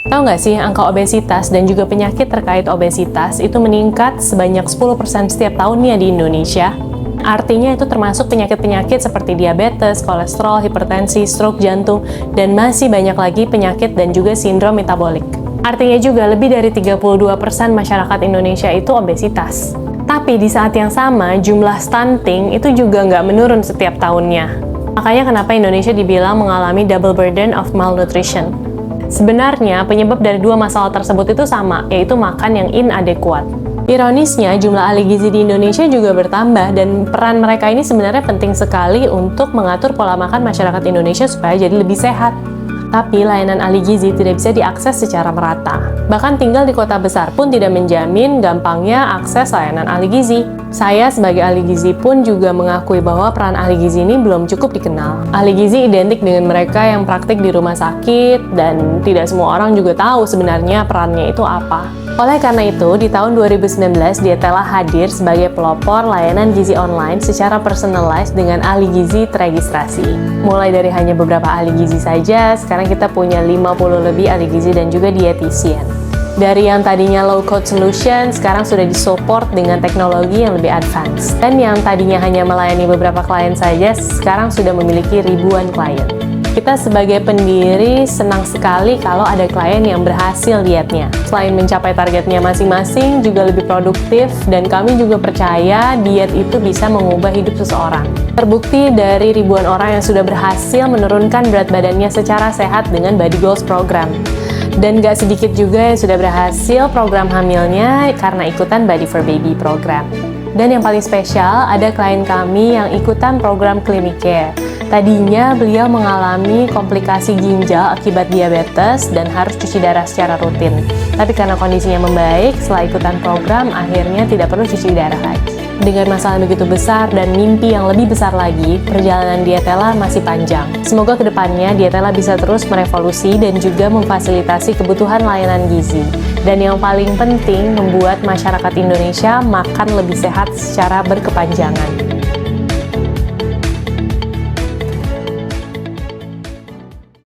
Tahu nggak sih, angka obesitas dan juga penyakit terkait obesitas itu meningkat sebanyak 10% setiap tahunnya di Indonesia. Artinya itu termasuk penyakit-penyakit seperti diabetes, kolesterol, hipertensi, stroke jantung, dan masih banyak lagi penyakit dan juga sindrom metabolik. Artinya juga lebih dari 32% masyarakat Indonesia itu obesitas. Tapi di saat yang sama, jumlah stunting itu juga nggak menurun setiap tahunnya. Makanya kenapa Indonesia dibilang mengalami double burden of malnutrition. Sebenarnya, penyebab dari dua masalah tersebut itu sama, yaitu makan yang inadekuat. Ironisnya, jumlah ahli gizi di Indonesia juga bertambah, dan peran mereka ini sebenarnya penting sekali untuk mengatur pola makan masyarakat Indonesia supaya jadi lebih sehat. Tapi layanan ahli gizi tidak bisa diakses secara merata. Bahkan tinggal di kota besar pun tidak menjamin gampangnya akses layanan ahli gizi. Saya sebagai ahli gizi pun juga mengakui bahwa peran ahli gizi ini belum cukup dikenal. Ahli gizi identik dengan mereka yang praktik di rumah sakit, dan tidak semua orang juga tahu sebenarnya perannya itu apa. Oleh karena itu, di tahun 2019, Dietela hadir sebagai pelopor layanan gizi online secara personalized dengan ahli gizi teregistrasi. Mulai dari hanya beberapa ahli gizi saja, sekarang kita punya 50 lebih ahli gizi dan juga dietitian. Dari yang tadinya low-code solution, sekarang sudah disupport dengan teknologi yang lebih advance. Dan yang tadinya hanya melayani beberapa klien saja, sekarang sudah memiliki ribuan klien. Kita sebagai pendiri senang sekali kalau ada klien yang berhasil dietnya. Selain mencapai targetnya masing-masing, juga lebih produktif, dan kami juga percaya diet itu bisa mengubah hidup seseorang. Terbukti dari ribuan orang yang sudah berhasil menurunkan berat badannya secara sehat dengan Body Goals program. Dan gak sedikit juga yang sudah berhasil program hamilnya karena ikutan Body for Baby program. Dan yang paling spesial, ada klien kami yang ikutan program Clinic Care. Tadinya beliau mengalami komplikasi ginjal akibat diabetes dan harus cuci darah secara rutin. Tapi karena kondisinya membaik, setelah ikutan program, akhirnya tidak perlu cuci darah lagi. Dengan masalah begitu besar dan mimpi yang lebih besar lagi, perjalanan Dietela masih panjang. Semoga kedepannya Dietela bisa terus merevolusi dan juga memfasilitasi kebutuhan layanan gizi. Dan yang paling penting, membuat masyarakat Indonesia makan lebih sehat secara berkepanjangan.